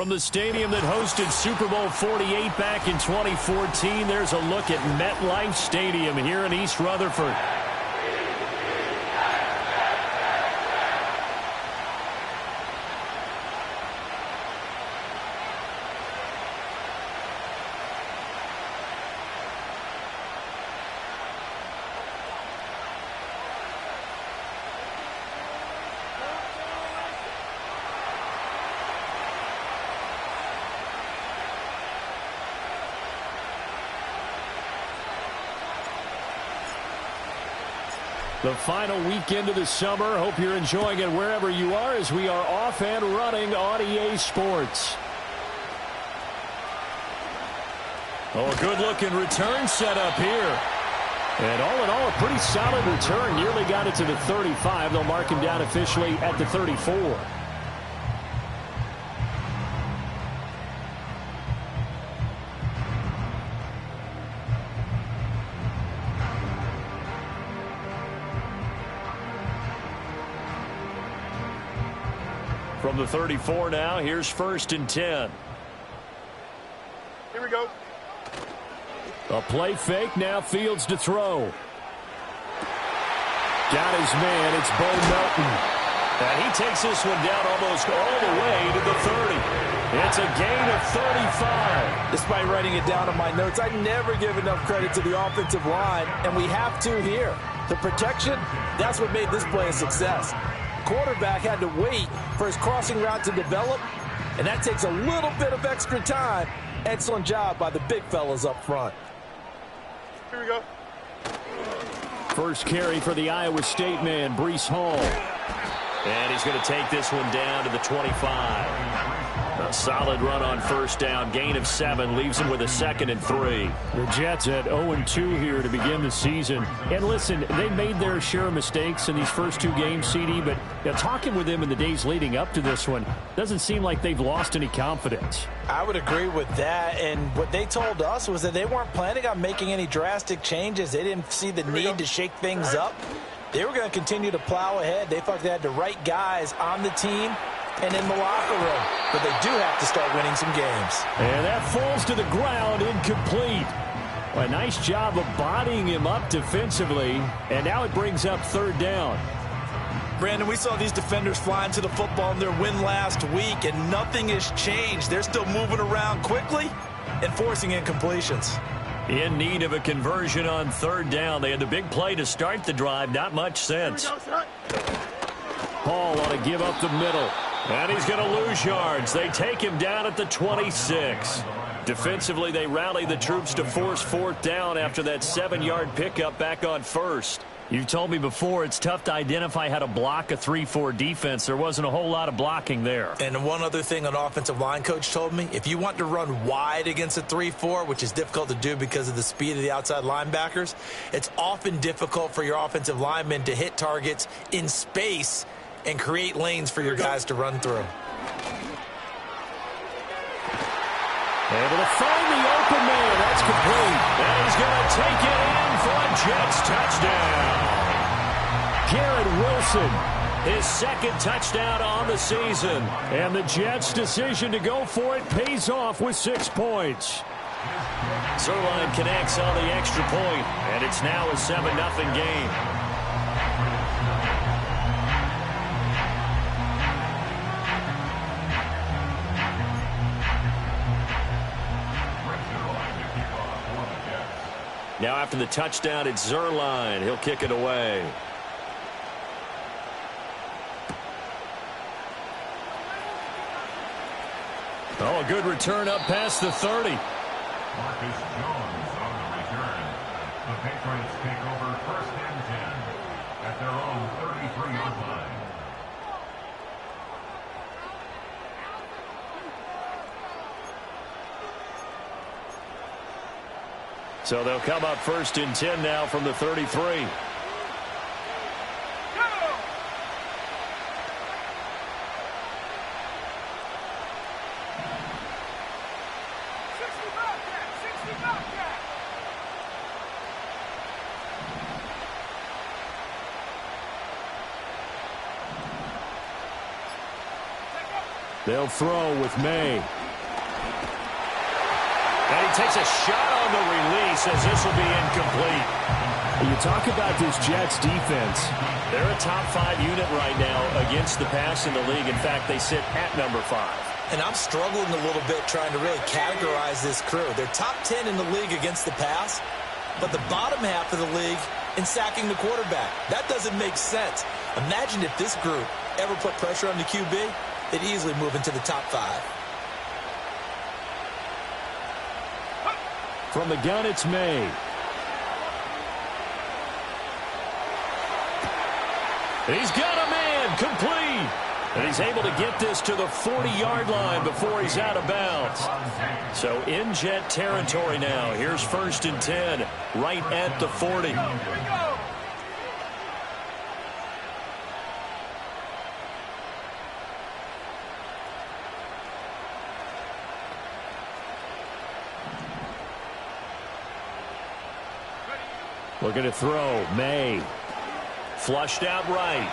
From the stadium that hosted Super Bowl 48 back in 2014, there's a look at MetLife Stadium here in East Rutherford. The final weekend of the summer. Hope you're enjoying it wherever you are as we are off and running on EA Sports. Oh, a good-looking return set up here. And all in all, a pretty solid return. Nearly got it to the 35. They'll mark him down officially at the 34. From the 34 now, here's 1st and 10. Here we go. A play fake, now Fields to throw. Got his man, it's Bo Melton. And he takes this one down almost all the way to the 30. It's a gain of 35. Despite writing it down in my notes, I never give enough credit to the offensive line, and we have to here. The protection, that's what made this play a success. Quarterback had to wait for his crossing route to develop, and that takes a little bit of extra time. Excellent job by the big fellas up front. Here we go. First carry for the Iowa State man, Breece Hall. And he's going to take this one down to the 25. A solid run on first down. Gain of 7 leaves him with a 2nd and 3. The Jets at 0-2 here to begin the season. And listen, they made their share of mistakes in these first 2 games, CD, but talking with them in the days leading up to this one, doesn't seem like they've lost any confidence. I would agree with that, and what they told us was that they weren't planning on making any drastic changes. They didn't see the need to shake things up. They were going to continue to plow ahead. They thought they had the right guys on the team and in the locker room, but they do have to start winning some games. And that falls to the ground, incomplete. Well, a nice job of bodying him up defensively, and now it brings up 3rd down. Brandon, we saw these defenders flying to the football in their win last week, and nothing has changed. They're still moving around quickly and forcing incompletions. In need of a conversion on 3rd down. They had the big play to start the drive. Not much sense. Hall ought to give up the middle. And he's going to lose yards. They take him down at the 26. Defensively, they rally the troops to force 4th down after that 7-yard pickup back on 1st. You've told me before it's tough to identify how to block a 3-4 defense. There wasn't a whole lot of blocking there. And one other thing an offensive line coach told me, if you want to run wide against a 3-4, which is difficult to do because of the speed of the outside linebackers, it's often difficult for your offensive linemen to hit targets in space and create lanes for your guys to run through. Able to find the open man. That's complete. And he's going to take it in for a Jets touchdown. Garrett Wilson, his 2nd touchdown on the season. And the Jets' decision to go for it pays off with 6 points. Zuerlein connects on the extra point, and it's now a 7-0 game. Now after the touchdown, it's Zuerlein. He'll kick it away. Oh, a good return up past the 30. Marcus Jones on the return. The Patriots take over 1st and 10 at their own 33-yard line. So they'll come up 1st and 10 now from the 33. They'll throw with May. And he takes a shot on the release as this will be incomplete. You talk about this Jets defense. They're a top 5 unit right now against the pass in the league. In fact, they sit at number 5. And I'm struggling a little bit trying to really categorize this crew. They're top 10 in the league against the pass, but the bottom half of the league in sacking the quarterback. That doesn't make sense. Imagine if this group ever put pressure on the QB, they'd easily move into the top 5. From the gun, it's May. He's got a man complete. And he's able to get this to the 40-yard line before he's out of bounds. So in Jet territory now. Here's 1st and 10 right at the 40. Looking to throw. May. Flushed out right.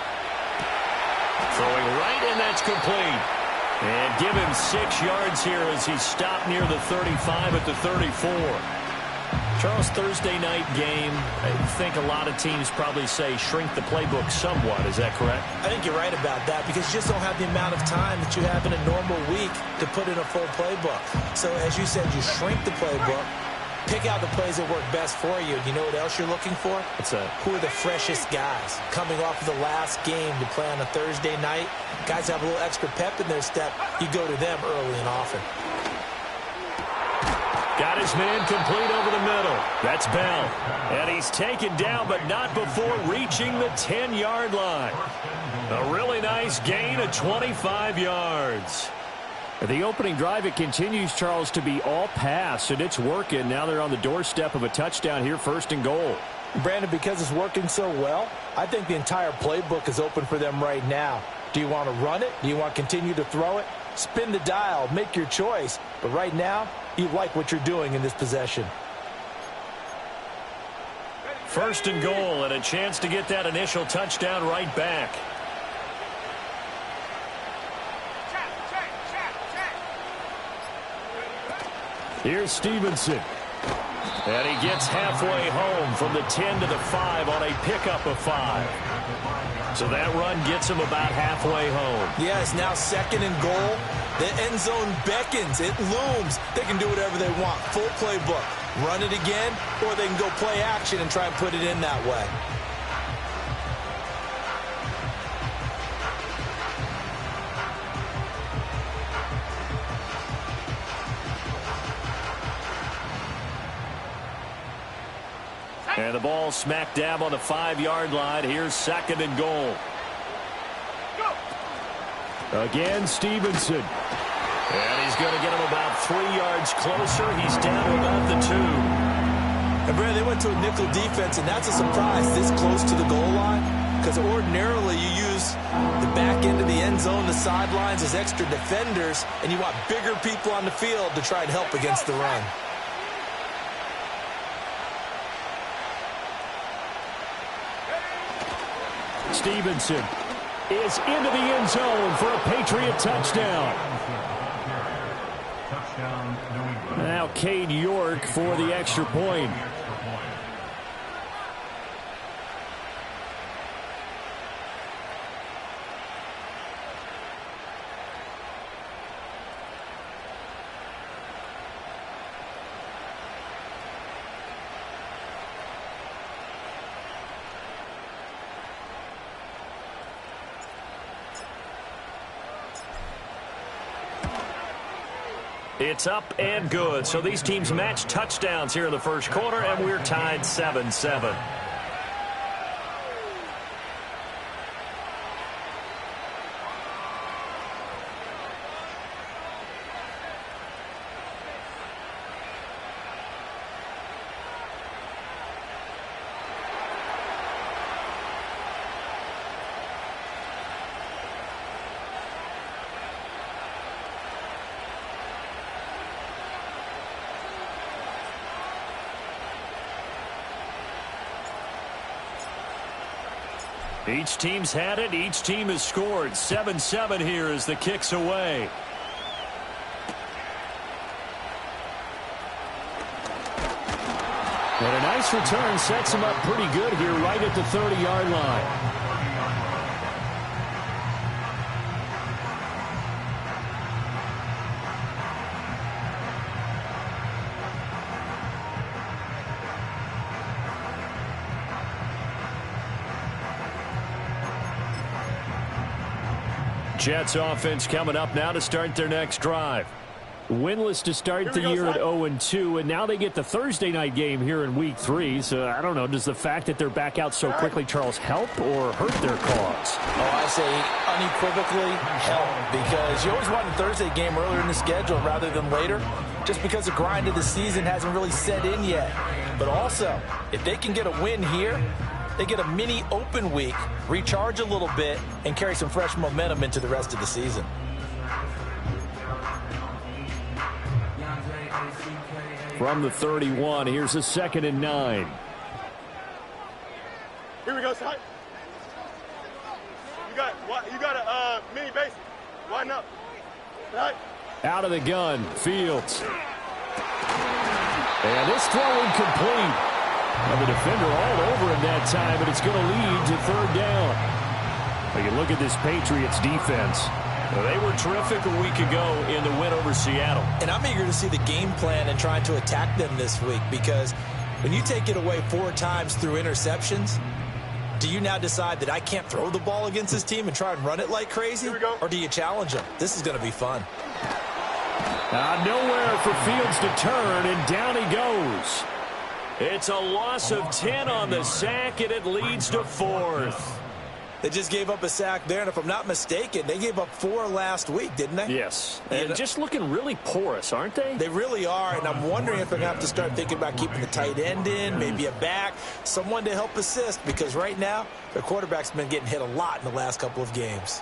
Throwing right, and that's complete. And give him 6 yards here as he's stopped near the 35 at the 34. Charles, Thursday night game, I think a lot of teams probably say shrink the playbook somewhat. Is that correct? I think you're right about that because you just don't have the amount of time that you have in a normal week to put in a full playbook. So as you said, you shrink the playbook. Pick out the plays that work best for you. You know what else you're looking for? What's that? Who are the freshest guys? Coming off of the last game to play on a Thursday night, guys have a little extra pep in their step. You go to them early and often. Got his man complete over the middle. That's Bell. And he's taken down, but not before reaching the 10-yard line. A really nice gain of 25 yards. The opening drive, it continues, Charles, to be all pass, and it's working. Now they're on the doorstep of a touchdown here, 1st and goal. Brandon, because it's working so well, I think the entire playbook is open for them right now. Do you want to run it? Do you want to continue to throw it? Spin the dial, make your choice. But right now, you like what you're doing in this possession. 1st and goal, and a chance to get that initial touchdown right back. Here's Stevenson. And he gets halfway home from the 10 to the 5 on a pickup of 5. So that run gets him about halfway home. Yeah, it's now 2nd and goal. The end zone beckons. It looms. They can do whatever they want. Full playbook. Run it again, or they can go play action and try and put it in that way. And the ball smack dab on the 5-yard line. Here's 2nd and goal. Again, Stevenson. And he's going to get him about 3 yards closer. He's down to about the 2. And Brad, they went to a nickel defense, and that's a surprise this close to the goal line. Because ordinarily you use the back end of the end zone, the sidelines as extra defenders, and you want bigger people on the field to try and help against the run. Stevenson is into the end zone for a Patriot touchdown. Now Cade York for the extra point. It's up and good. So these teams match touchdowns here in the first quarter, and we're tied 7-7. Each team's had it. Each team has scored. 7-7 here as the kick's away. And a nice return sets him up pretty good here right at the 30-yard line. Jets offense coming up now to start their next drive. Winless to start the year at 0-2, and now they get the Thursday night game here in Week 3. So, I don't know, does the fact that they're back out so quickly, Charles, help or hurt their cause? Oh, I say unequivocally help, because you always want a Thursday game earlier in the schedule rather than later, just because the grind of the season hasn't really set in yet. But also, if they can get a win here, they get a mini open week, recharge a little bit, and carry some fresh momentum into the rest of the season. From the 31, here's a 2nd and 9. Here we go, side. You got a mini base. Widen up. Right. Out of the gun, Fields. And this throw incomplete. Well, the defender all over him that time, but it's going to lead to 3rd down. Well, you look at this Patriots defense. Well, they were terrific a week ago in the win over Seattle. And I'm eager to see the game plan and trying to attack them this week, because when you take it away 4 times through interceptions, do you now decide that I can't throw the ball against this team and try and run it like crazy? Or do you challenge them? This is going to be fun. Nowhere for Fields to turn, and down he goes. It's a loss of 10 on the sack, and it leads to 4th. They just gave up a sack there, and if I'm not mistaken, they gave up 4 last week, didn't they? Yes, and just looking really porous, aren't they? They really are, and I'm wondering if they're going to have to start thinking about keeping the tight end in, maybe a back, someone to help assist, because right now, their quarterback's been getting hit a lot in the last couple of games.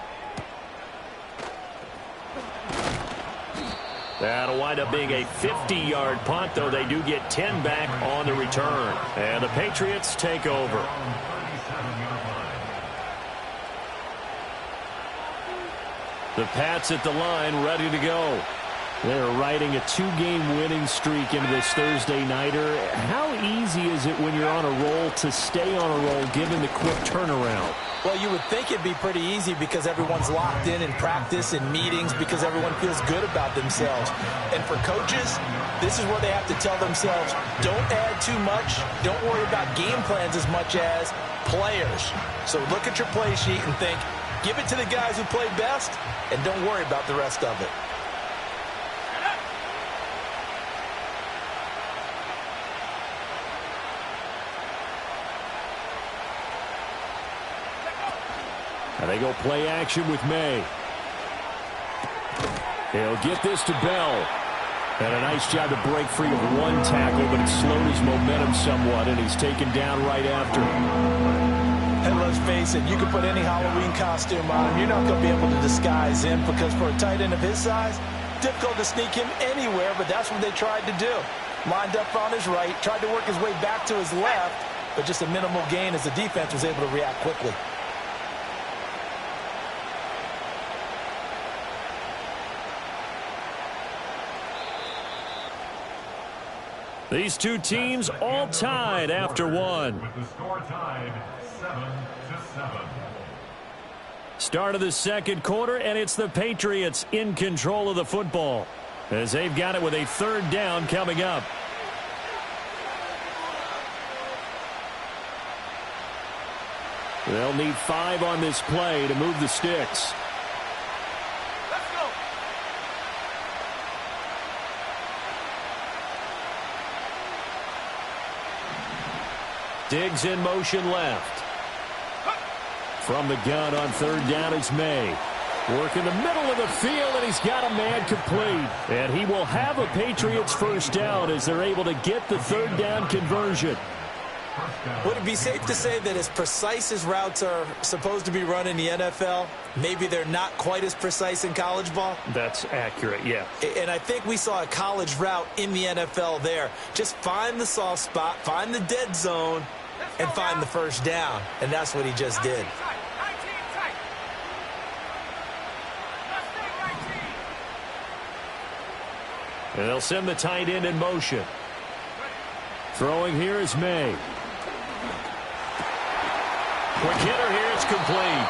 That'll wind up being a 50-yard punt, though they do get 10 back on the return. And the Patriots take over. The Pats at the line, ready to go. They're riding a 2-game winning streak into this Thursday nighter. How easy is it when you're on a roll to stay on a roll given the quick turnaround? Well, you would think it'd be pretty easy because everyone's locked in practice and meetings, because everyone feels good about themselves. And for coaches, this is where they have to tell themselves, don't add too much, don't worry about game plans as much as players. So look at your play sheet and think, give it to the guys who play best, and don't worry about the rest of it. And they go play action with May. He'll get this to Bell. And a nice job to break free of 1 tackle, but it slowed his momentum somewhat, and he's taken down right after. And let's face it, you can put any Halloween costume on him. You're not going to be able to disguise him, because for a tight end of his size, difficult to sneak him anywhere, but that's what they tried to do. Lined up on his right, tried to work his way back to his left, but just a minimal gain as the defense was able to react quickly. These two teams all tied after 1. With the score tied 7-7. Start of the 2nd quarter, and it's the Patriots in control of the football as they've got it with a 3rd down coming up. They'll need 5 on this play to move the sticks. Diggs in motion left. From the gun on 3rd down is May. Work in the middle of the field, and he's got a man complete. And he will have a Patriots 1st down as they're able to get the 3rd down conversion. Would it be safe to say that as precise as routes are supposed to be run in the NFL, maybe they're not quite as precise in college ball? That's accurate, yeah. And I think we saw a college route in the NFL there. Just find the soft spot, find the dead zone, and find the 1st down. And that's what he just did. And they'll send the tight end in motion. Throwing here is May. Quick hitter here, it's complete.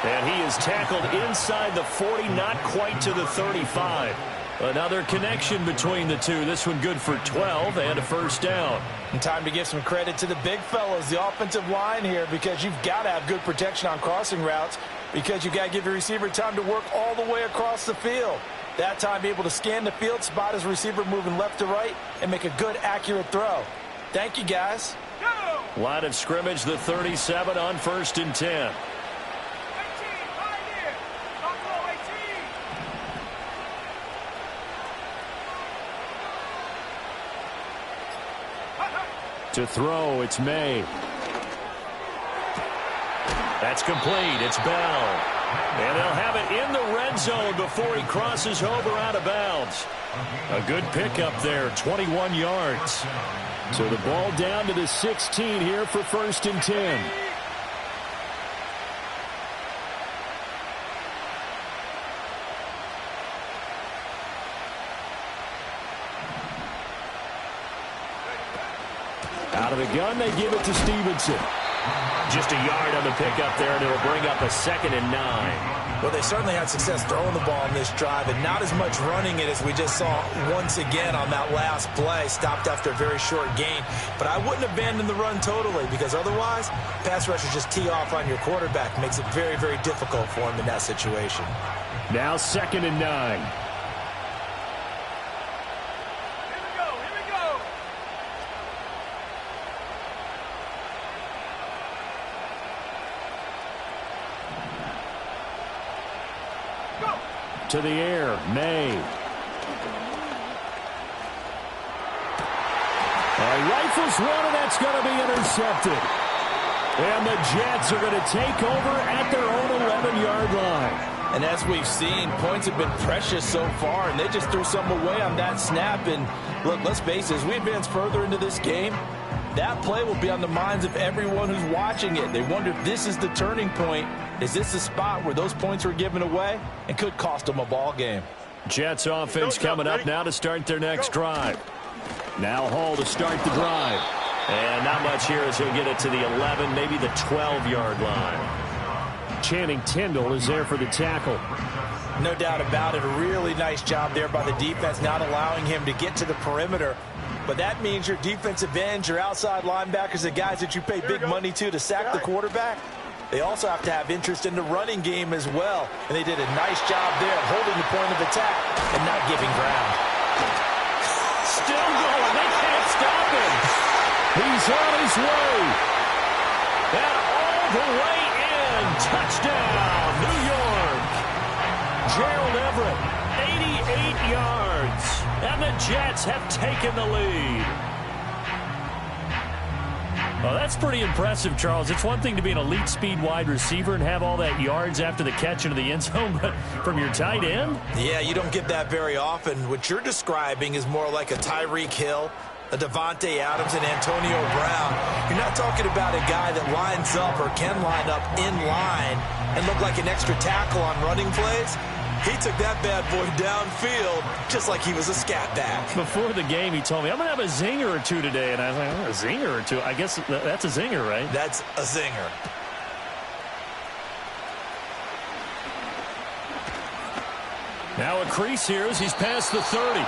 And he is tackled inside the 40, not quite to the 35. Another connection between the two. This one good for 12 and a first down. And time to give some credit to the big fellas, the offensive line here, because you've got to have good protection on crossing routes, because you've got to give your receiver time to work all the way across the field. That time, be able to scan the field, spot his receiver moving left to right, and make a good, accurate throw. Thank you, guys. Line of scrimmage, the 37 on 1st and 10. To throw, it's May. That's complete. It's Bell. And they'll have it in the red zone before he crosses over out of bounds. A good pickup there, 21 yards. So the ball down to the 16 here for 1st and 10. Out of the gun, they give it to Stevenson. Just a yard on the pickup there, and it'll bring up a 2nd and 9. Well, they certainly had success throwing the ball on this drive, and not as much running it as we just saw once again on that last play. Stopped after a very short gain. But I wouldn't abandon the run totally, because otherwise, pass rushers just tee off on your quarterback. Makes it very, very difficult for him in that situation. Now 2nd and 9. To the air, May. Rifles one, and that's going to be intercepted. And the Jets are going to take over at their own 11-yard line. And as we've seen, points have been precious so far, and they just threw some away on that snap. And look, let's face it, as we advance further into this game, that play will be on the minds of everyone who's watching it. They wonder if this is the turning point. Is this the spot where those points were given away and could cost them a ball game? Jets offense coming up now to start their next drive. Now Hall to start the drive. And not much here as he'll get it to the 11, maybe the 12-yard line. Channing Tindall is there for the tackle. No doubt about it. A really nice job there by the defense, not allowing him to get to the perimeter. But that means your defensive ends, your outside linebackers, the guys that you pay big money to sack the quarterback, they also have to have interest in the running game as well. And they did a nice job there of holding the point of attack and not giving ground. Still going. They can't stop him. He's on his way. And all the way in. Touchdown, New York. Gerald Everett, 88 yards. And the Jets have taken the lead. Well, that's pretty impressive, Charles. It's one thing to be an elite speed wide receiver and have all that yards after the catch into the end zone, but from your tight end? Yeah, you don't get that very often. What you're describing is more like a Tyreek Hill, a Devontae Adams, and Antonio Brown. You're not talking about a guy that lines up or can line up in line and look like an extra tackle on running plays. He took that bad boy downfield just like he was a scat back. Before the game, he told me, I'm going to have a zinger or two today. And I was like, oh, a zinger or two? I guess that's a zinger, right? That's a zinger. Now a crease here as he's past the 30.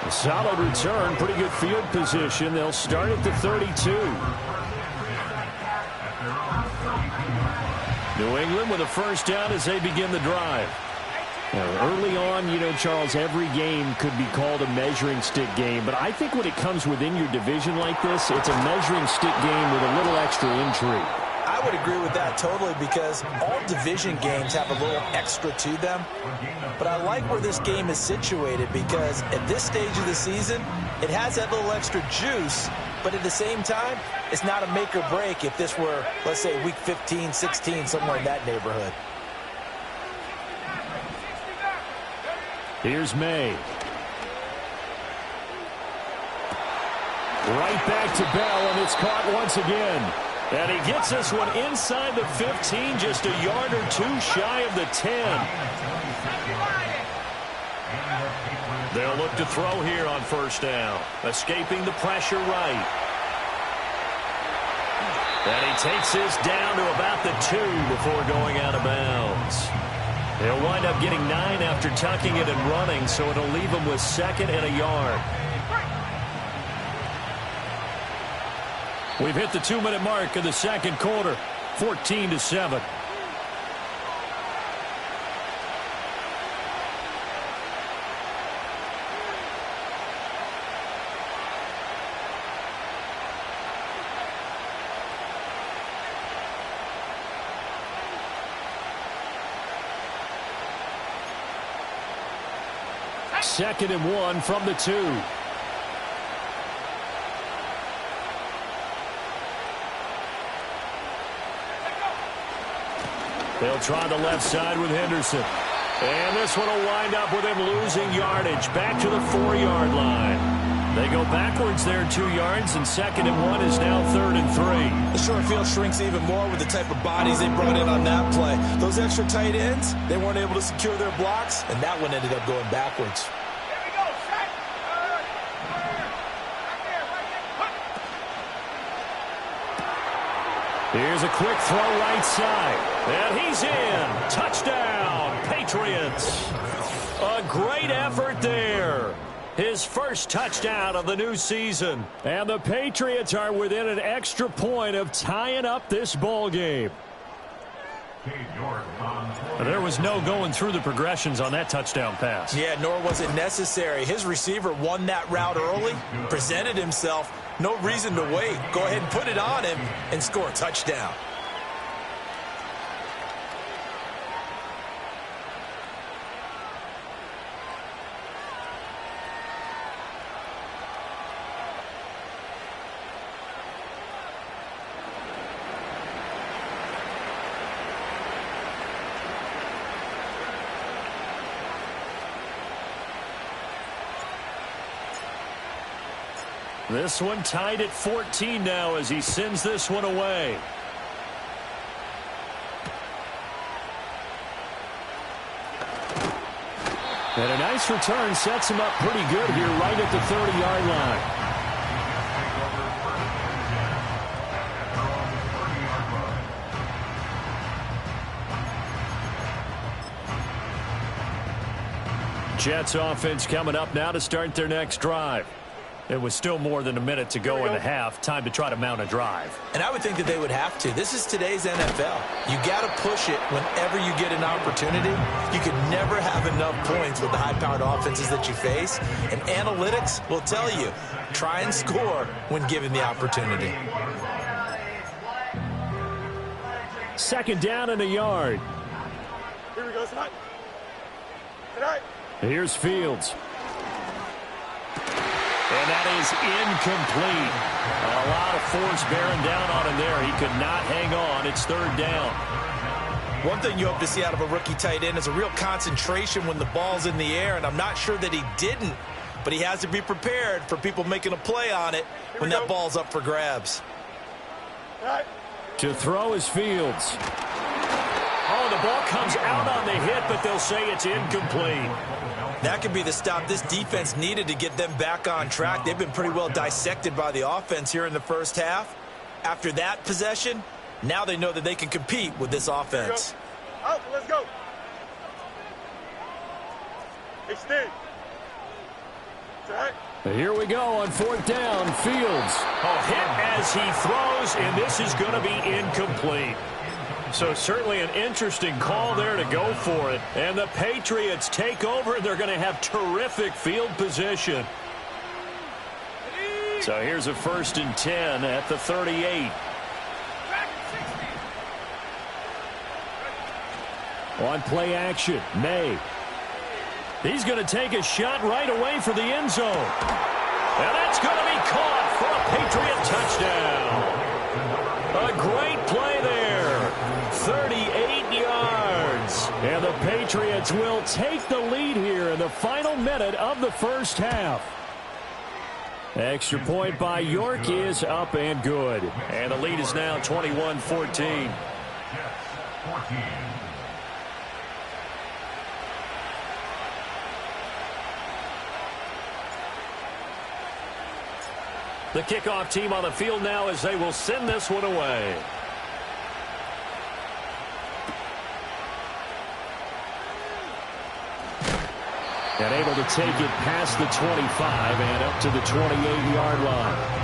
A solid return, pretty good field position. They'll start at the 32. New England with a first down as they begin the drive. Early on, you know, Charles, every game could be called a measuring stick game. But I think when it comes within your division like this, it's a measuring stick game with a little extra intrigue. I would agree with that totally, because all division games have a little extra to them. But I like where this game is situated, because at this stage of the season, it has that little extra juice. But at the same time, it's not a make or break if this were, let's say, week 15, 16, somewhere in that neighborhood. Here's May. Right back to Bell, and it's caught once again. And he gets this one inside the 15, just a yard or two shy of the 10. They'll look to throw here on first down. Escaping the pressure right. And he takes this down to about the 2 before going out of bounds. He'll wind up getting 9 after tucking it and running, so it'll leave him with 2nd and a yard. We've hit the 2-minute mark of the second quarter, 14-7. Second and 1 from the 2. They'll try the left side with Henderson. And this one will wind up with him losing yardage. Back to the 4-yard line. They go backwards there 2 yards, and 2nd and 1 is now 3rd and 3. The short field shrinks even more with the type of bodies they brought in on that play. Those extra tight ends, they weren't able to secure their blocks, and that one ended up going backwards. Here's a quick throw right side. And he's in. Touchdown, Patriots. A great effort there. His first touchdown of the new season. And the Patriots are within an extra point of tying up this ball game. There was no going through the progressions on that touchdown pass. Yeah, nor was it necessary. His receiver won that route early, presented himself. No reason to wait. Go ahead and put it on him and score a touchdown. This one tied at 14 now as he sends this one away. And a nice return sets him up pretty good here right at the 30-yard line. Jets offense coming up now to start their next drive. It was still more than a minute to go in the half. Time to try to mount a drive. And I would think that they would have to. This is today's NFL. You got to push it whenever you get an opportunity. You can never have enough points with the high-powered offenses that you face. And analytics will tell you, try and score when given the opportunity. 2nd down and a yard. Here we go, tonight. Tonight. Here's Fields. And that is incomplete. A lot of force bearing down on him there. He could not hang on. It's 3rd down. One thing you hope to see out of a rookie tight end is a real concentration when the ball's in the air, and I'm not sure that he didn't, but he has to be prepared for people making a play on it when that ball's up for grabs. To throw is Fields. Oh, the ball comes out on the hit, but they'll say it's incomplete. That could be the stop this defense needed to get them back on track. They've been pretty well dissected by the offense here in the first half. After that possession, now they know that they can compete with this offense. Out, let's go. Hey, Steve. Here we go on 4th down. Fields. Oh, hit as he throws, and this is going to be incomplete. So certainly an interesting call there to go for it. And the Patriots take over. They're going to have terrific field position. So here's a 1st and 10 at the 38. On play action, May. He's going to take a shot right away for the end zone. And that's going to be caught for a Patriot touchdown. A great play there. 38 yards. And the Patriots will take the lead here in the final minute of the first half. Extra point by York is up and good. And the lead is now 21-14. The kickoff team on the field now as they will send this one away. And able to take it past the 25 and up to the 28-yard line.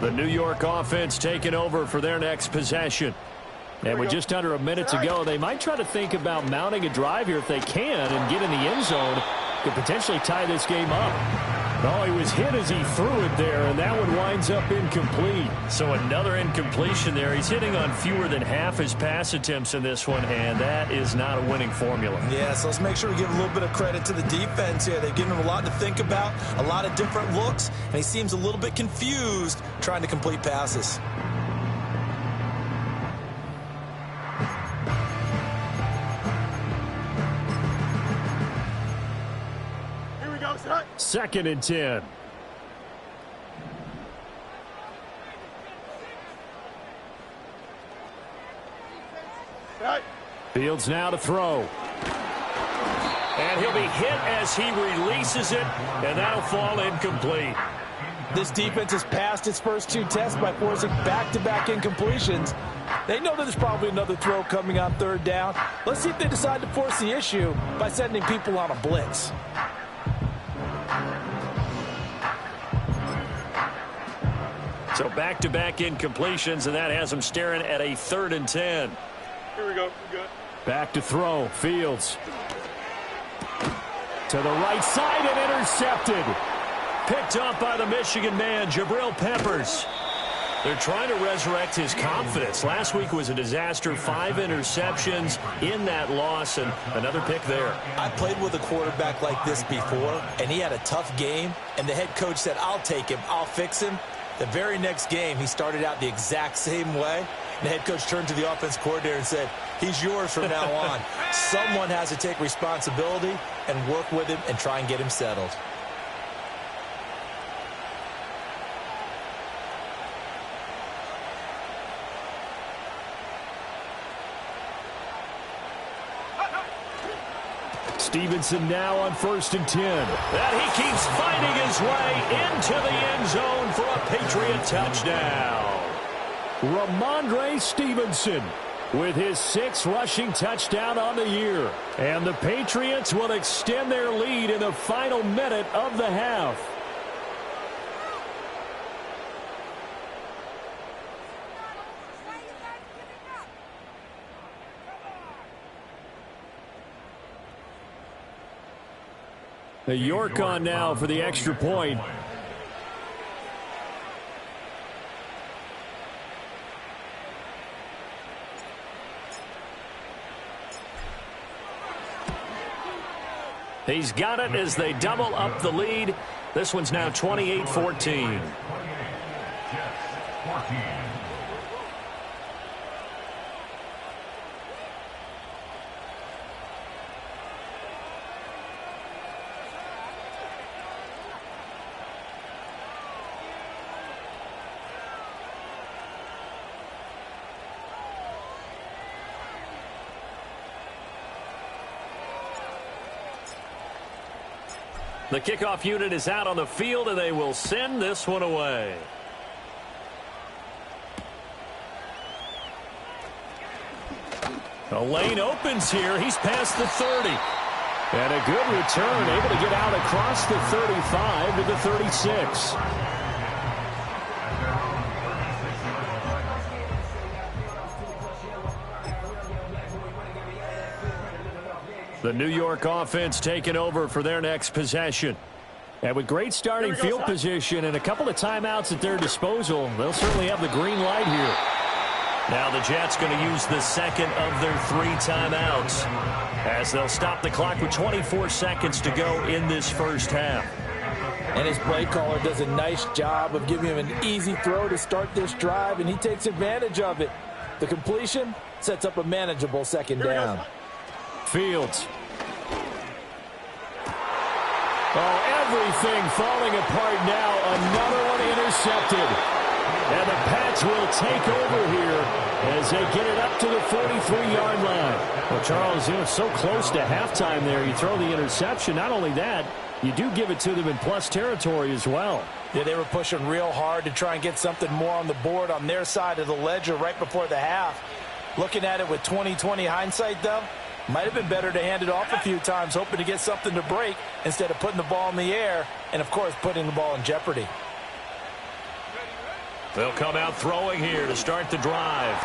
The New York offense taking over for their next possession. And with just under a minute to go, they might try to think about mounting a drive here if they can and get in the end zone. Could potentially tie this game up. Oh, he was hit as he threw it there, and that one winds up incomplete. So another incompletion there. He's hitting on fewer than half his pass attempts in this one, and that is not a winning formula. Yeah, so let's make sure we give a little bit of credit to the defense here. They've given him a lot to think about, a lot of different looks, and he seems a little bit confused trying to complete passes. Second and 10. Fields now to throw. And he'll be hit as he releases it, and that'll fall incomplete. This defense has passed its first two tests by forcing back-to-back incompletions. They know that there's probably another throw coming on third down. Let's see if they decide to force the issue by sending people on a blitz. So back-to-back incompletions, and that has them staring at a 3rd and 10. Here we go. We're good. Back to throw. Fields. To the right side and intercepted. Picked up by the Michigan man, Jabril Peppers. They're trying to resurrect his confidence. Last week was a disaster. 5 interceptions in that loss, and another pick there. I played with a quarterback like this before, and he had a tough game, and the head coach said, I'll take him, I'll fix him. The very next game, he started out the exact same way. The head coach turned to the offense coordinator and said, he's yours from now on. Someone has to take responsibility and work with him and try and get him settled. Stevenson now on 1st and 10. And he keeps finding his way into the end zone for a Patriot touchdown. Ramondre Stevenson with his 6th rushing touchdown on the year. And the Patriots will extend their lead in the final minute of the half. The York on now for the extra point. He's got it as they double up the lead. This one's now 28-14. The kickoff unit is out on the field, and they will send this one away. The lane opens here. He's past the 30. And a good return, able to get out across the 35 to the 36. The New York offense taking over for their next possession. And with great starting field position and a couple of timeouts at their disposal, they'll certainly have the green light here. Now the Jets going to use the second of their 3 timeouts as they'll stop the clock with 24 seconds to go in this first half. And his play caller does a nice job of giving him an easy throw to start this drive, and he takes advantage of it. The completion sets up a manageable 2nd down. Fields. Oh, everything falling apart now. Another one intercepted. And the Pats will take over here as they get it up to the 43-yard line. Well, Charles, it's so close to halftime there. You throw the interception. Not only that, you do give it to them in plus territory as well. Yeah, they were pushing real hard to try and get something more on the board on their side of the ledger right before the half. Looking at it with 20/20 hindsight, though, might have been better to hand it off a few times, hoping to get something to break instead of putting the ball in the air and, of course, putting the ball in jeopardy. They'll come out throwing here to start the drive.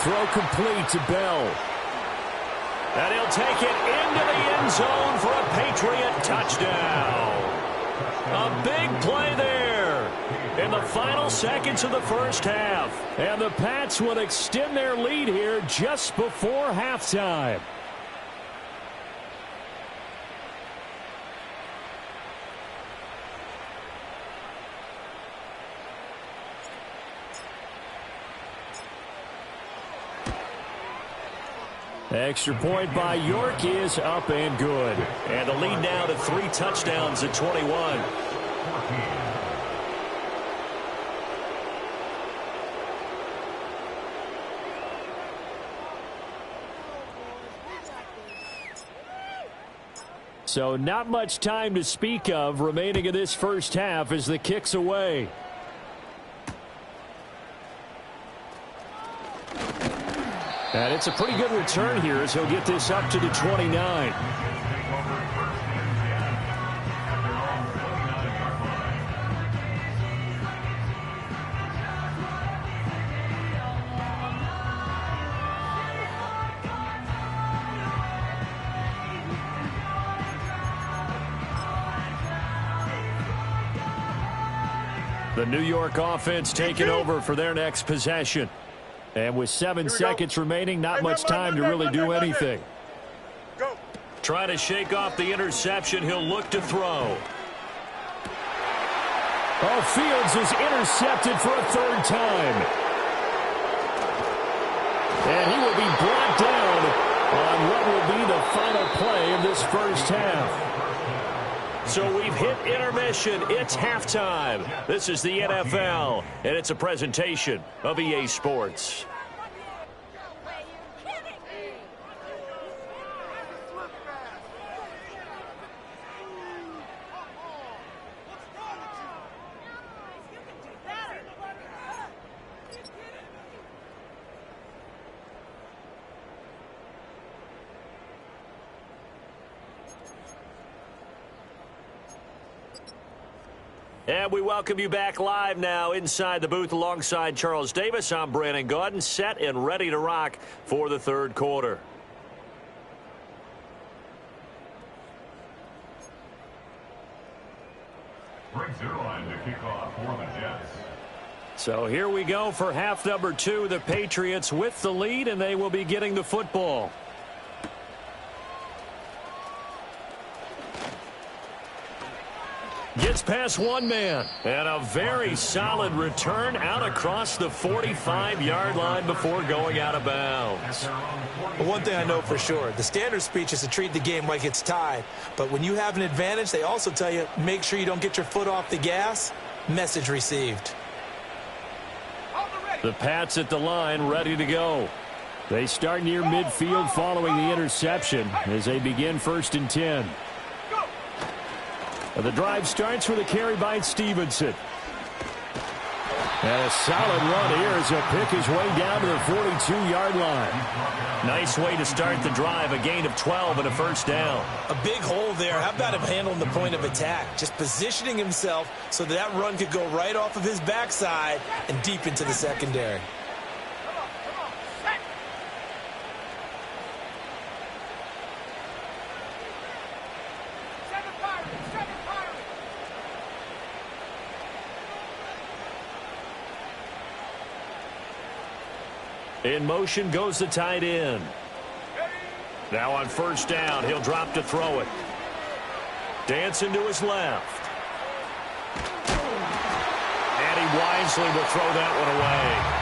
Throw complete to Bell. And he'll take it into the end zone for a Patriot touchdown. A big play there in the final seconds of the first half. And the Pats will extend their lead here just before halftime. Extra point by York is up and good. And the lead now to 3 touchdowns at 21. So not much time to speak of remaining in this first half as the kick's away. And it's a pretty good return here as he'll get this up to the 29. The New York offense taking over for their next possession. And with 7 seconds remaining, not much time to really do anything. Go. Trying to shake off the interception. He'll look to throw. Oh, Fields is intercepted for a 3rd time. And he will be brought down on what will be the final play of this first half. So we've hit intermission. It's halftime. This is the NFL, and it's a presentation of EA Sports. And we welcome you back live now inside the booth alongside Charles Davis. I'm Brandon Gaudin, set and ready to rock for the 3rd quarter. Brings their line to kick off for the Jets. So here we go for half number 2. The Patriots with the lead, and they will be getting the football. Gets past one man. And a very solid return out across the 45-yard line before going out of bounds. Well, one thing I know for sure, the standard speech is to treat the game like it's tied. But when you have an advantage, they also tell you, make sure you don't get your foot off the gas. Message received. The Pats at the line, ready to go. They start near midfield following the interception as they begin 1st and 10. The drive starts with a carry by Stevenson. And a solid run here as he'll pick his way down to the 42-yard line. Nice way to start the drive, a gain of 12 and a 1st down. A big hole there. How about him handling the point of attack? Just positioning himself so that run could go right off of his backside and deep into the secondary. In motion goes the tight end. Now on 1st down, he'll drop to throw it. Dancing to his left. And he wisely will throw that one away.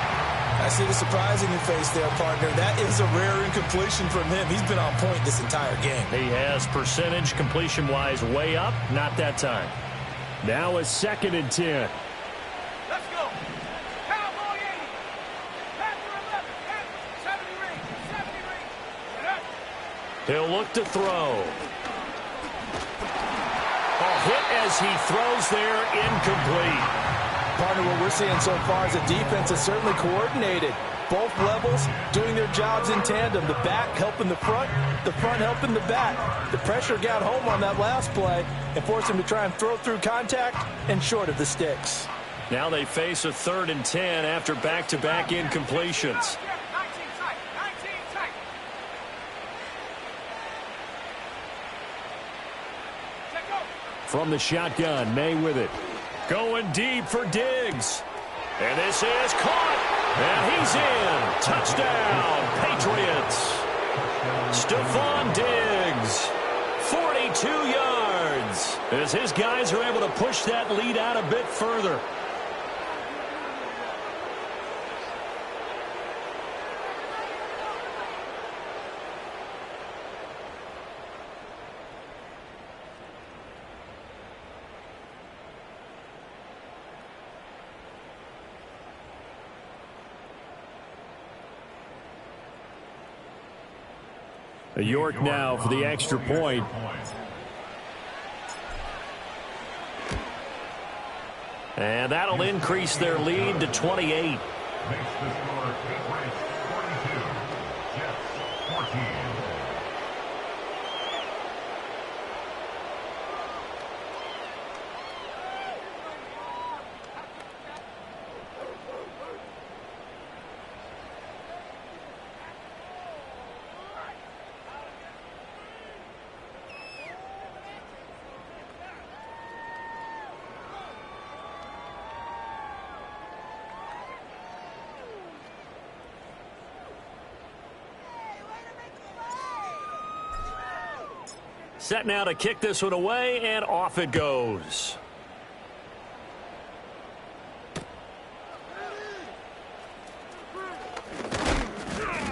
I see the surprise in your face there, partner. That is a rare incompletion from him. He's been on point this entire game. He has percentage completion-wise way up. Not that time. Now a 2nd and 10. He'll look to throw. A hit as he throws there, incomplete. Partner, what we're seeing so far is the defense is certainly coordinated. Both levels doing their jobs in tandem. The back helping the front helping the back. The pressure got home on that last play and forced him to try and throw through contact and short of the sticks. Now they face a 3rd and 10 after back-to-back incompletions. From the shotgun, May with it. Going deep for Diggs. And this is caught. And he's in. Touchdown, Patriots. Stephon Diggs, 42 yards. As his guys are able to push that lead out a bit further. York now for the extra point. And that'll increase their lead to 28. Makes the score Patriots 42, Jets 14. Set now to kick this one away, and off it goes.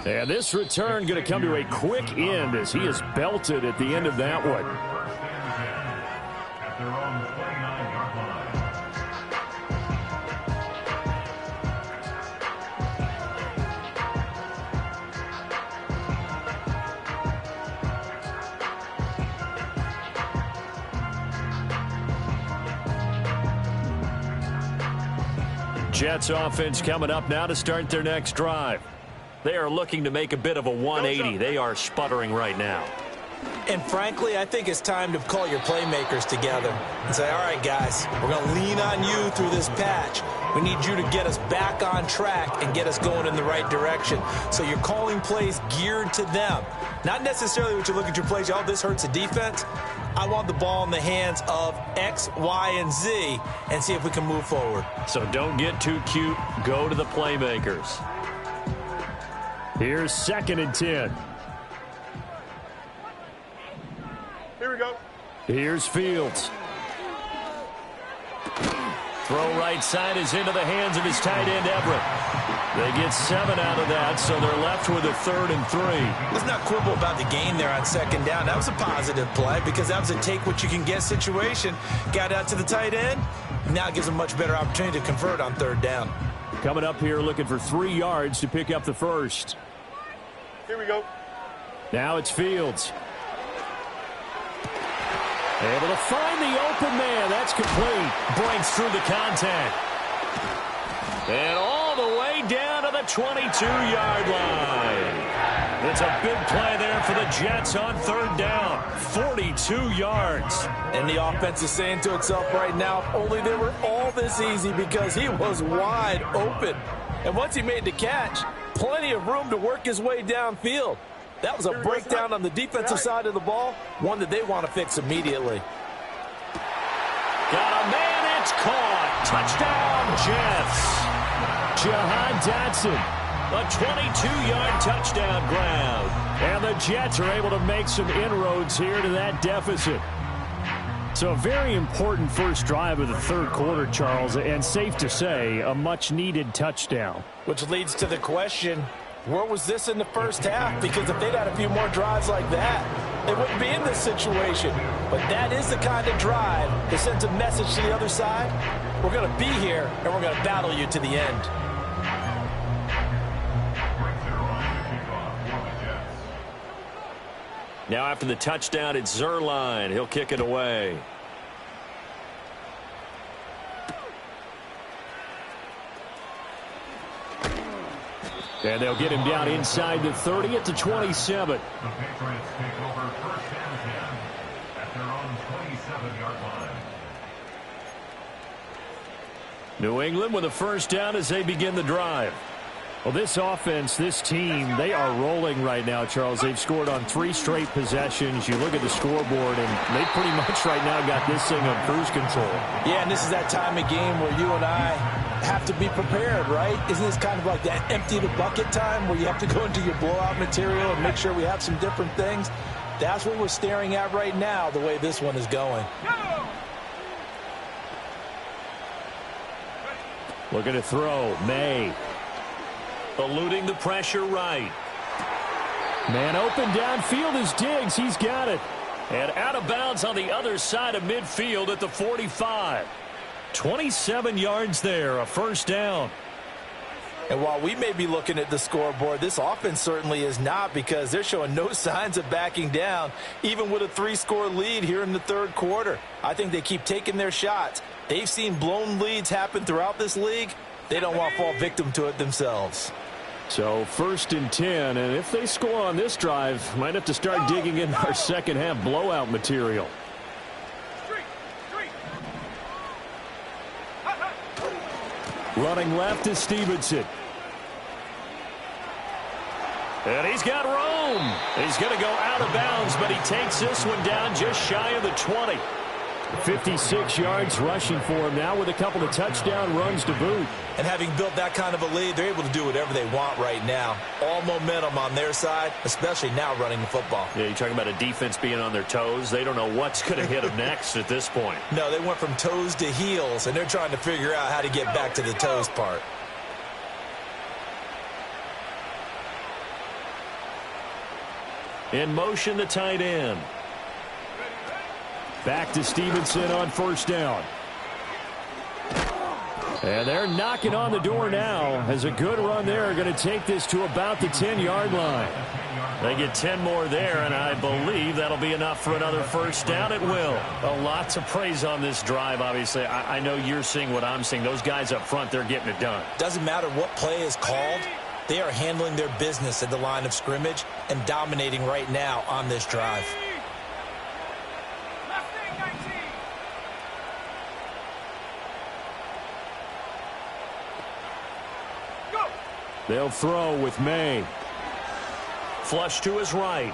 And this return going to come to a quick end as he is belted at the end of that one. First and 10 at their own 29-yard line. Jets offense coming up now to start their next drive. They are looking to make a bit of a 180. They are sputtering right now. And frankly, I think it's time to call your playmakers together and say, all right, guys, we're going to lean on you through this patch. We need you to get us back on track and get us going in the right direction. So you're calling plays geared to them. Not necessarily what you look at your plays, oh, this hurts the defense. I want the ball in the hands of X, Y, and Z and see if we can move forward. So don't get too cute. Go to the playmakers. Here's 2nd and 10. Here we go. Here's Fields. Throw right side is into the hands of his tight end, Everett. They get 7 out of that, so they're left with a 3rd and 3. Let's not quibble about the gain there on 2nd down. That was a positive play because that was a take-what-you-can-get situation. Got out to the tight end. Now it gives them a much better opportunity to convert on 3rd down. Coming up here looking for 3 yards to pick up the first. Here we go. Now it's Fields. Able to find the open man. That's complete. Breaks through the contact. And all the way down to the 22-yard line. It's a big play there for the Jets on 3rd down. 42 yards. And the offense is saying to itself right now, if only they were all this easy because he was wide open. And once he made the catch, plenty of room to work his way downfield. That was a breakdown on the defensive side of the ball, one that they want to fix immediately. Got a man, it's caught. Touchdown, Jets. Jahan Dotson. A 22-yard touchdown grab. And the Jets are able to make some inroads here to that deficit. So a very important first drive of the 3rd quarter, Charles, and safe to say, a much-needed touchdown. Which leads to the question, where was this in the first half? Because if they'd had a few more drives like that, they wouldn't be in this situation. But that is the kind of drive that sends a message to the other side. We're going to be here, and we're going to battle you to the end. Now after the touchdown, it's Zerline. He'll kick it away. And they'll get him down inside the 30 at the 27. The Patriots take over first and 10 at their own 27-yard line. New England with a first down as they begin the drive. Well, this offense, this team, they are rolling right now, Charles. They've scored on 3 straight possessions. You look at the scoreboard, and they pretty much right now got this thing on cruise control. Yeah, and this is that time of game where you and I have to be prepared, right? Isn't this kind of like that empty the bucket time where you have to go into your blowout material and make sure we have some different things? That's what we're staring at right now, the way this one is going. Looking to throw. May. Eluding the pressure right. Man open downfield is Diggs. He's got it. And out of bounds on the other side of midfield at the 45. 27 yards there, a first down. And while we may be looking at the scoreboard, this offense certainly is not, because they're showing no signs of backing down, even with a 3-score lead here in the third quarter. I think they keep taking their shots. They've seen blown leads happen throughout this league. They don't want to fall victim to it themselves. So first and 10, and if they score on this drive, might have to start digging in our second half blowout material. Running left is Stevenson. And he's got room. He's going to go out of bounds, but he takes this one down just shy of the 20. 56 yards rushing for him now with a couple of touchdown runs to boot. And having built that kind of a lead, they're able to do whatever they want right now. All momentum on their side, especially now running the football. Yeah, you're talking about a defense being on their toes. They don't know what's going to hit them next at this point. No, they went from toes to heels, and they're trying to figure out how to get back to the toes part. In motion, the tight end. Back to Stevenson on first down. And they're knocking on the door now. As a good run there, going to take this to about the 10-yard line. They get 10 more there, and I believe that'll be enough for another first down. It will. A lot to praise on this drive, obviously. I know you're seeing what I'm seeing. Those guys up front, they're getting it done. Doesn't matter what play is called. They are handling their business at the line of scrimmage and dominating right now on this drive. They'll throw with May. Flush to his right.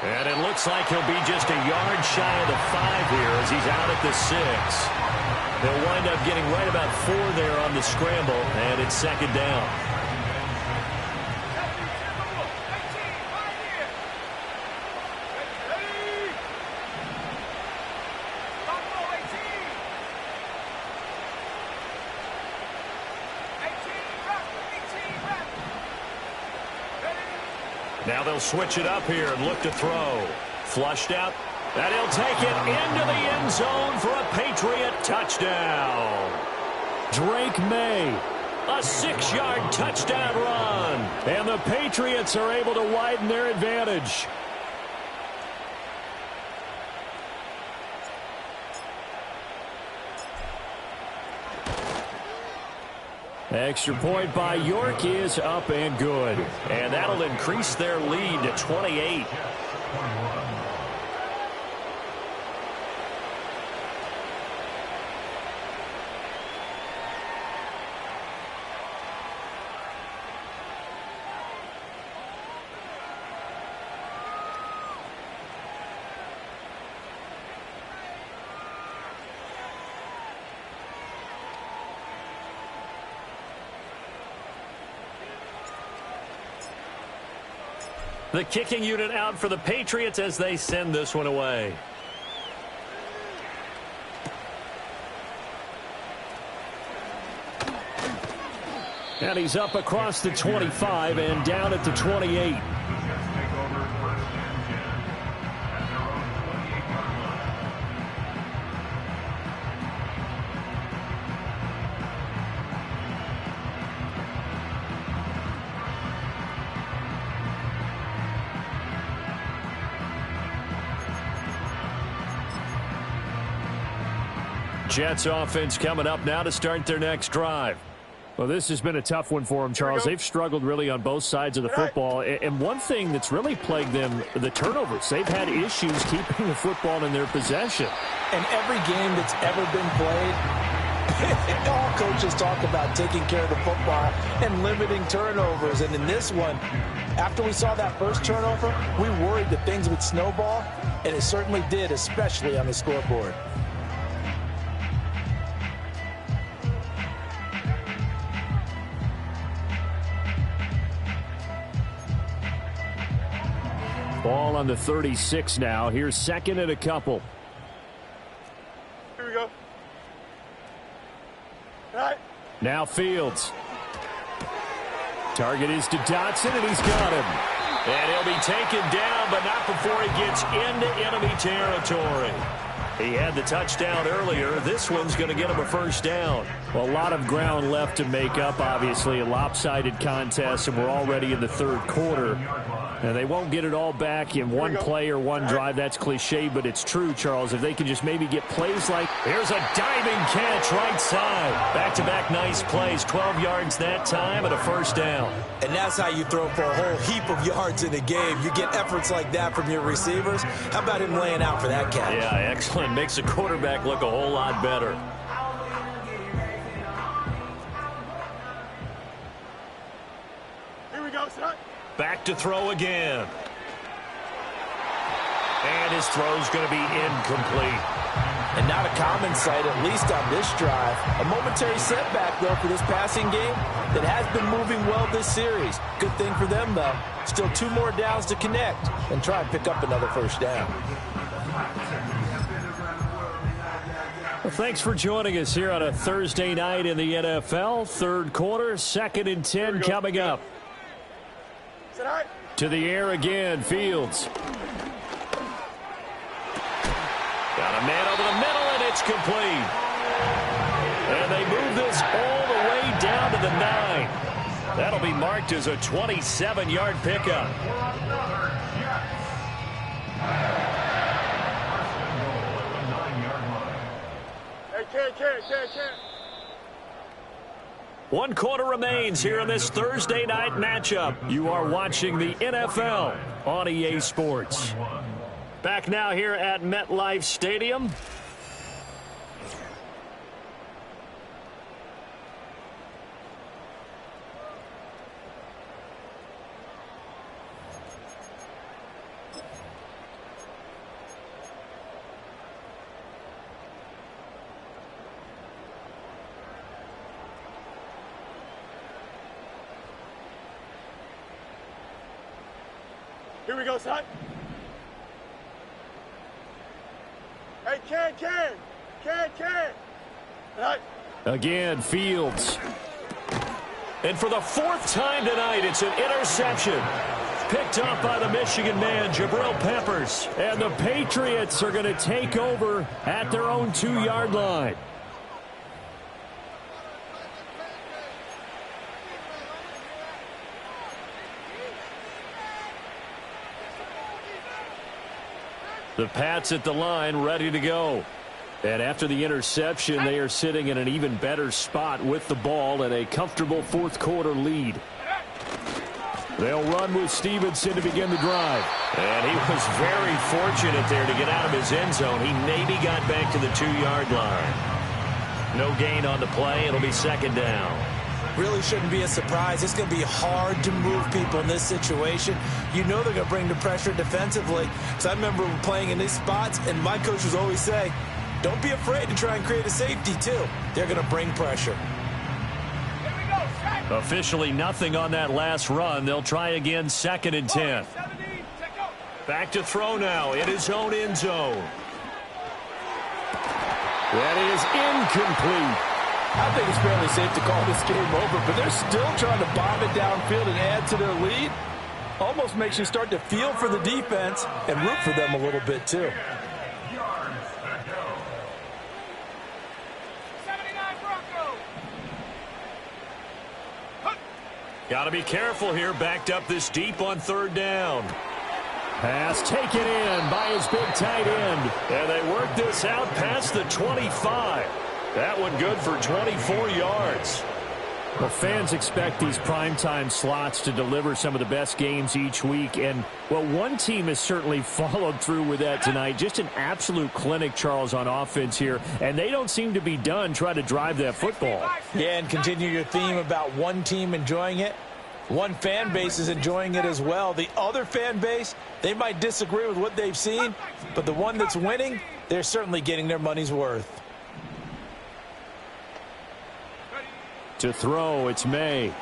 And it looks like he'll be just a yard shy of the 5 here as he's out at the 6. They'll wind up getting right about 4 there on the scramble, and it's second down. Now they'll switch it up here and look to throw. Flushed out. And he'll take it into the end zone for a Patriot touchdown. Drake May. A 6-yard touchdown run. And the Patriots are able to widen their advantage. Extra point by York is up and good. And that'll increase their lead to 28. The kicking unit out for the Patriots as they send this one away. And he's up across the 25 and down at the 28. Jets offense coming up now to start their next drive. Well, this has been a tough one for them, Charles. They've struggled really on both sides of the football. And one thing that's really plagued them, the turnovers. They've had issues keeping the football in their possession. And every game that's ever been played, all coaches talk about taking care of the football and limiting turnovers. And in this one, after we saw that first turnover, we worried that things would snowball, and it certainly did, especially on the scoreboard. Ball on the 36 now. Here's second and a couple. Here we go. All right. Now Fields. Target is to Dotson, and he's got him. And he'll be taken down, but not before he gets into enemy territory. He had the touchdown earlier. This one's going to get him a first down. Well, a lot of ground left to make up, obviously. A lopsided contest, and we're already in the third quarter. And they won't get it all back in one play or one drive. That's cliche, but it's true, Charles. If they can just maybe get plays like... Here's a diving catch right side. Back-to-back nice plays. 12 yards that time and a first down. And that's how you throw for a whole heap of yards in a game. You get efforts like that from your receivers. How about him laying out for that catch? Yeah, excellent. Makes the quarterback look a whole lot better. Here we go, son. Back to throw again. And his throw's going to be incomplete. And not a common sight, at least on this drive. A momentary setback, though, for this passing game that has been moving well this series. Good thing for them, though. Still 2 more downs to connect and try and pick up another first down. Well, thanks for joining us here on a Thursday night in the NFL. Third quarter, 2nd and 10 coming up. To the air again, Fields. Got a man over the middle, and it's complete. And they move this all the way down to the 9. That'll be marked as a 27-yard pickup. Hey, can't. 1 quarter remains here in this Thursday night matchup. You are watching the NFL on EA Sports. Back now here at MetLife Stadium. Here we go, son. Hey, can. All right. Again, Fields. And for the 4th time tonight, it's an interception. Picked up by the Michigan man, Jabril Peppers. And the Patriots are going to take over at their own 2-yard line. The Pats at the line, ready to go. And after the interception, they are sitting in an even better spot with the ball and a comfortable 4th quarter lead. They'll run with Stevenson to begin the drive. And he was very fortunate there to get out of his end zone. He maybe got back to the 2-yard line. No gain on the play. It'll be 2nd down. Really shouldn't be a surprise. It's going to be hard to move people in this situation. You know they're going to bring the pressure defensively. Because I remember playing in these spots, and my coaches always say, don't be afraid to try and create a safety, too. They're going to bring pressure. Officially nothing on that last run. They'll try again, 2nd and 10. Back to throw now in his own end zone. That is incomplete. I think it's fairly safe to call this game over, but they're still trying to bomb it downfield and add to their lead. Almost makes you start to feel for the defense and root for them a little bit, too. Got to be careful here, backed up this deep on 3rd down. Pass taken in by his big tight end. And they work this out past the 25. That one good for 24 yards. Well, fans expect these primetime slots to deliver some of the best games each week. And, well, one team has certainly followed through with that tonight. Just an absolute clinic, Charles, on offense here. And they don't seem to be done trying to drive that football. Yeah, and continue your theme about one team enjoying it. One fan base is enjoying it as well. The other fan base, they might disagree with what they've seen. But the one that's winning, they're certainly getting their money's worth. To throw, it's May.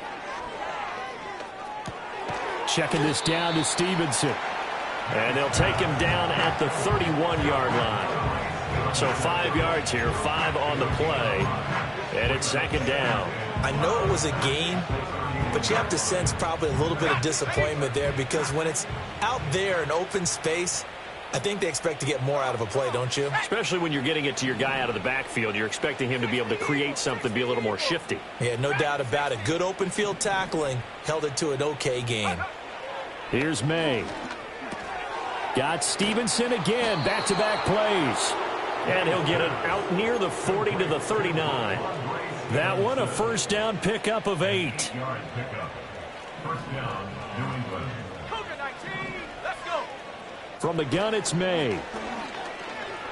Checking this down to Stevenson. And they'll take him down at the 31-yard line. So 5 yards here, 5 on the play. And it's second down. I know it was a gain, but you have to sense probably a little bit of disappointment there, because when it's out there in open space, I think they expect to get more out of a play, don't you? Especially when you're getting it to your guy out of the backfield. You're expecting him to be able to create something, be a little more shifty. Yeah, no doubt about it. Good open field tackling held it to an okay gain. Here's May. Got Stevenson again. Back-to-back plays. And he'll get it out near the 40 to the 39. That one a first down pickup of 8. First down, New England. From the gun, it's May.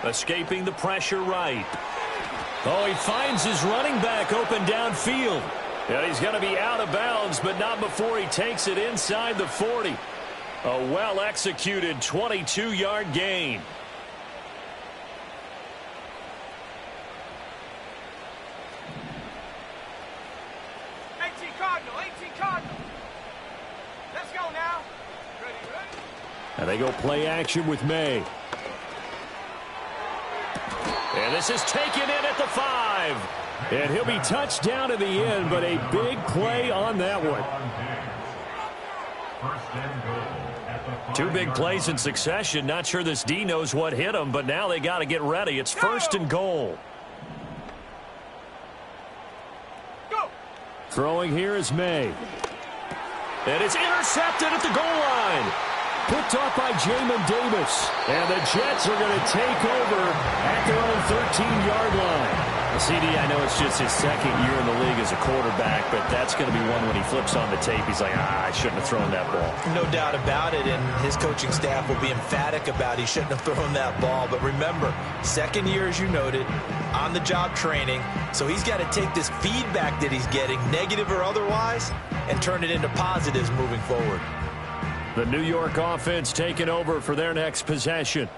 Escaping the pressure right. Oh, he finds his running back open downfield. And he's going to be out of bounds, but not before he takes it inside the 40. A well-executed 22-yard gain. And they go play action with May. And this is taken in at the 5. And he'll be touched down at the end, but a big play on that one. Two big plays in succession. Not sure this D knows what hit him, but now they got to get ready. It's first and goal. Throwing here is May. And it's intercepted at the goal line. Picked off by Jamin Davis. And the Jets are going to take over at their own 13-yard line. CD, I know it's just his second year in the league as a quarterback, but that's going to be one when he flips on the tape. He's like, I shouldn't have thrown that ball. No doubt about it, and his coaching staff will be emphatic about he shouldn't have thrown that ball. But remember, second year, as you noted, on-the-job training, so he's got to take this feedback that he's getting, negative or otherwise, and turn it into positives moving forward. The New York offense taking over for their next possession.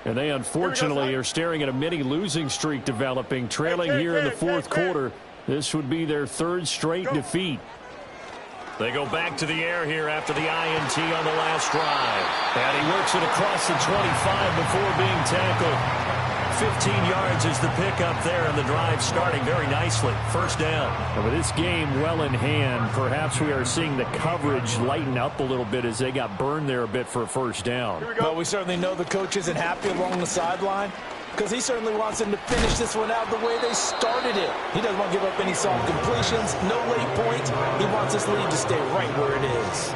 And they unfortunately are staring at a mini losing streak developing, trailing here in the fourth quarter. This would be their third straight defeat. They go back to the air here after the INT on the last drive. And he works it across the 25 before being tackled. 15 yards is the pickup there, and the drive starting very nicely. First down. And with this game well in hand, perhaps we are seeing the coverage lighten up a little bit as they got burned there a bit for a first down. Well, we certainly know the coach isn't happy along the sideline, because he certainly wants them to finish this one out the way they started it. He doesn't want to give up any soft completions, no late points. He wants this lead to stay right where it is.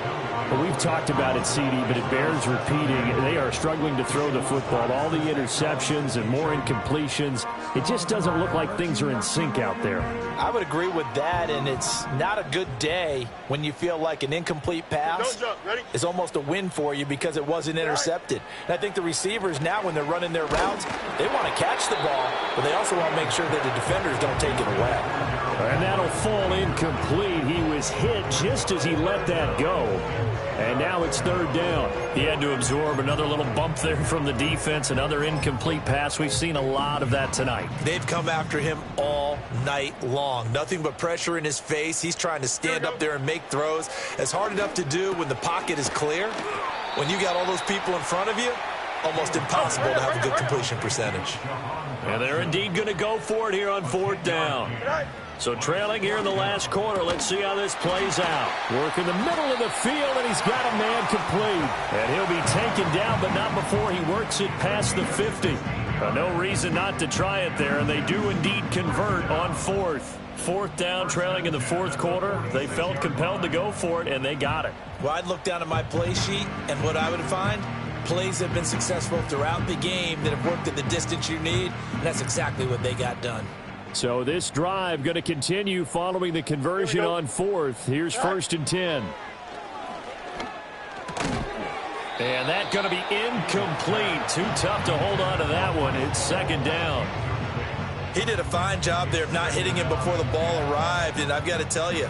Well, we've talked about it, CD, but it bears repeating. They are struggling to throw the football. All the interceptions and more incompletions. It just doesn't look like things are in sync out there. I would agree with that, and it's not a good day when you feel like an incomplete pass is almost a win for you because it wasn't intercepted. And I think the receivers now, when they're running their routes, they want to catch the ball, but they also want to make sure that the defenders don't take it away. And that'll fall incomplete. He was hit just as he let that go. And now it's third down. He had to absorb another little bump there from the defense, another incomplete pass. We've seen a lot of that tonight. They've come after him all night long. Nothing but pressure in his face. He's trying to stand up there and make throws. It's hard enough to do when the pocket is clear. When you got all those people in front of you, almost impossible to have a good completion percentage. And they're indeed going to go for it here on fourth down. So trailing here in the last quarter. Let's see how this plays out. Work in the middle of the field, and he's got a man complete. And he'll be taken down, but not before he works it past the 50. No reason not to try it there, and they do indeed convert on fourth. Fourth down, trailing in the fourth quarter. They felt compelled to go for it, and they got it. Well, I'd look down at my play sheet, and what I would find, plays have been successful throughout the game that have worked at the distance you need, and that's exactly what they got done. So this drive going to continue following the conversion on fourth. Here's 1st and 10. And that's going to be incomplete. Too tough to hold on to that one. It's 2nd down. He did a fine job there of not hitting him before the ball arrived, and I've got to tell you,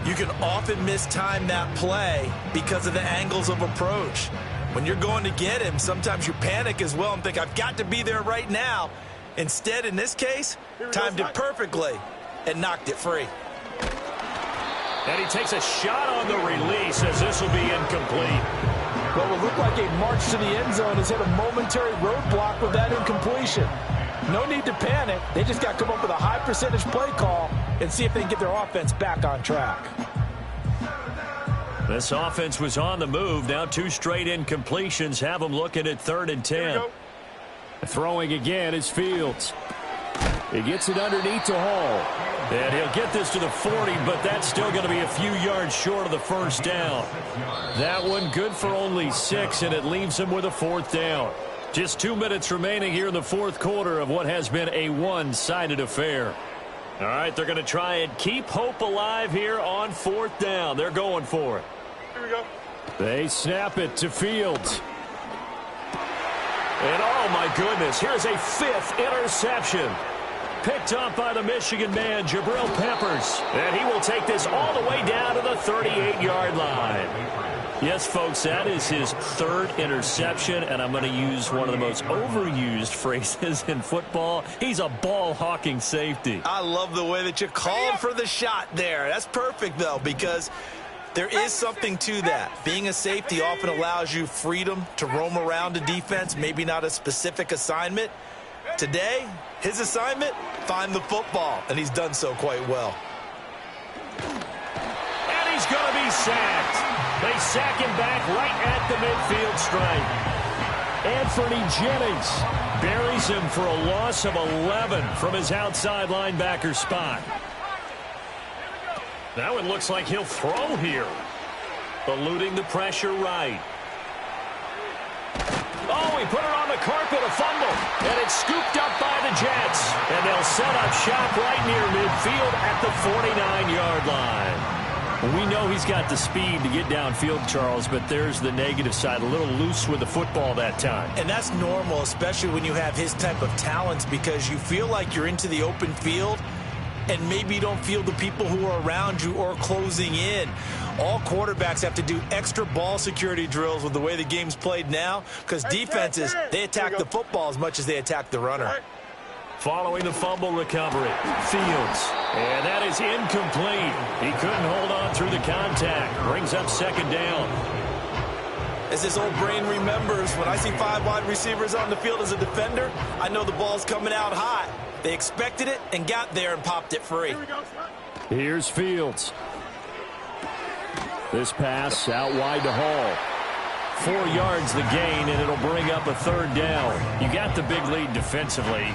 you can often mistime that play because of the angles of approach. When you're going to get him, sometimes you panic as well and think, I've got to be there right now. Instead, in this case, timed it perfectly and knocked it free. And he takes a shot on the release as this will be incomplete. What will look like a march to the end zone has hit a momentary roadblock with that incompletion. No need to panic. They just got to come up with a high percentage play call and see if they can get their offense back on track. This offense was on the move. Now 2 straight incompletions have them looking at 3rd and 10. Throwing again is Fields. He gets it underneath to Hall. And he'll get this to the 40, but that's still going to be a few yards short of the 1st down. That one good for only 6, and it leaves him with a 4th down. Just 2 minutes remaining here in the 4th quarter of what has been a one-sided affair. All right, they're going to try and keep hope alive here on 4th down. They're going for it. Here we go. They snap it to Fields. And oh my goodness, here's a 5th interception. Picked up by the Michigan man, Jabril Peppers. And he will take this all the way down to the 38-yard line. Yes, folks, that is his 3rd interception, and I'm going to use one of the most overused phrases in football. He's a ball-hawking safety. I love the way that you called for the shot there. That's perfect, though, because there is something to that. Being a safety often allows you freedom to roam around a defense, maybe not a specific assignment. Today, his assignment, find the football, and he's done so quite well. And he's going to be sacked. They sack him back right at the midfield stripe. Anthony Jennings buries him for a loss of 11 from his outside linebacker spot. That one looks like he'll throw here. Eluding the pressure right. Oh, he put it on the carpet, a fumble. And it's scooped up by the Jets. And they'll set up shop right near midfield at the 49-yard line. We know he's got the speed to get downfield, Charles, but there's the negative side. A little loose with the football that time. And that's normal, especially when you have his type of talents, because you feel like you're into the open field and maybe you don't feel the people who are around you or closing in. All quarterbacks have to do extra ball security drills with the way the game's played now, because defenses, they attack the football as much as they attack the runner. Following the fumble recovery, Fields. And that is incomplete. He couldn't hold on through the contact. Brings up 2nd down. As his old brain remembers, when I see 5 wide receivers on the field as a defender, I know the ball's coming out hot. They expected it and got there and popped it free. Here's Fields. This pass out wide to Hall. 4 yards the gain, and it'll bring up a 3rd down. You got the big lead defensively.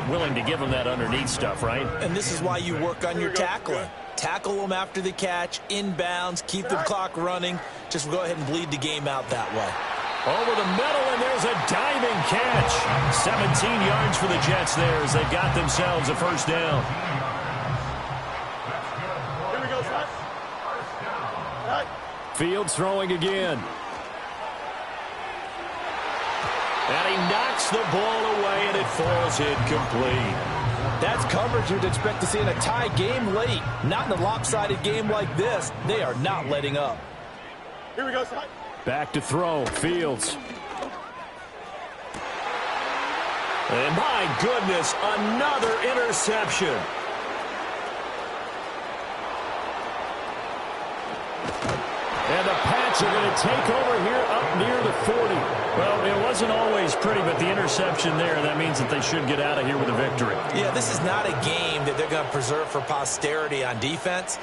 Willing to give him that underneath stuff, right? And this is why you work on your tackling. Tackle them after the catch, inbounds, keep the clock running. Just go ahead and bleed the game out that way. Over the middle, and there's a diving catch. 17 yards for the Jets there as they've got themselves a 1st down. Here we go, son. Fields throwing again. And he knocks the ball away, and it falls incomplete. That's coverage you'd expect to see in a tie game late. Not in a lopsided game like this. They are not letting up. Here we go, son. Back to throw. Fields. And my goodness, another interception. And the Pats are going to take over here up near the 40. Well, it wasn't always pretty, but the interception there, that means that they should get out of here with a victory. Yeah, this is not a game that they're going to preserve for posterity on defense,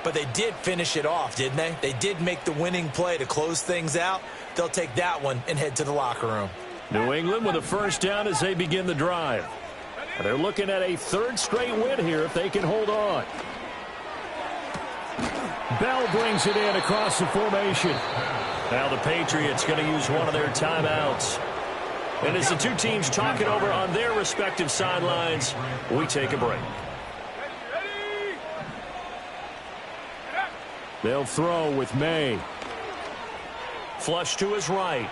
but they did finish it off, didn't they? They did make the winning play to close things out. They'll take that one and head to the locker room. New England with a 1st down as they begin the drive. They're looking at a 3rd straight win here if they can hold on. Bell brings it in across the formation. Now the Patriots going to use one of their timeouts. And as the two teams talk it over on their respective sidelines, we take a break. They'll throw with May. Flush to his right.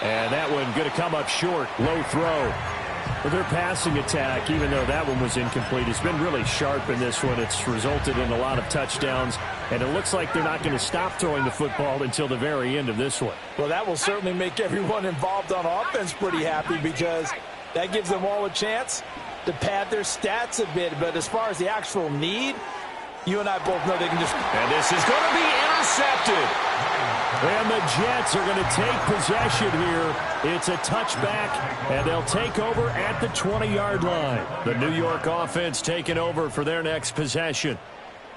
And that one going to come up short. Low throw. Well, their passing attack, even though that one was incomplete, has been really sharp in this one. It's resulted in a lot of touchdowns, and it looks like they're not going to stop throwing the football until the very end of this one. Well, that will certainly make everyone involved on offense pretty happy because that gives them all a chance to pad their stats a bit. But as far as the actual need, you and I both know they can just... And this is going to be intercepted. And the Jets are going to take possession here. It's a touchback, and they'll take over at the 20-yard line. The New York offense taking over for their next possession.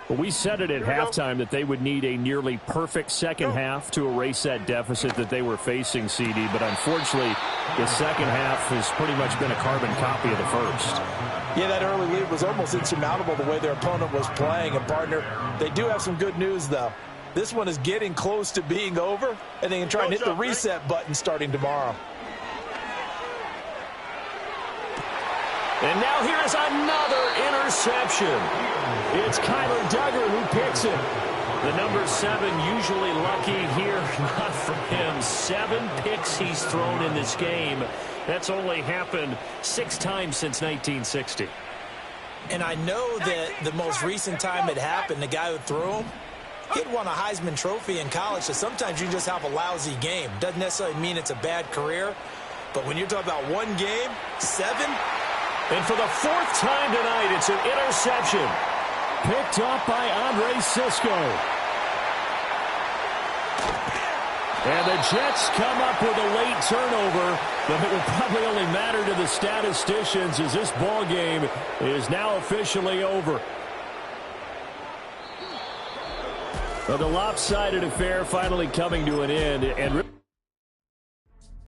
Well, we said it at halftime that they would need a nearly perfect second half to erase that deficit that they were facing, CD. But unfortunately, the second half has pretty much been a carbon copy of the first. Yeah, that early lead was almost insurmountable the way their opponent was playing. And, partner, they do have some good news, though. This one is getting close to being over, and they can try and hit the reset button starting tomorrow. And now here is another interception. It's Kyler Duggar who picks it. The number 7 usually lucky here. Not for him. 7 picks he's thrown in this game. That's only happened 6 times since 1960. And I know that the most recent time it happened, the guy who threw him, he'd won a Heisman Trophy in college, so sometimes you just have a lousy game. Doesn't necessarily mean it's a bad career, but when you're talking about one game, 7? And for the 4th time tonight, it's an interception. Picked up by Andre Cisco. And the Jets come up with a late turnover, but it will probably only matter to the statisticians as this ball game is now officially over. Well, the lopsided affair finally coming to an end, and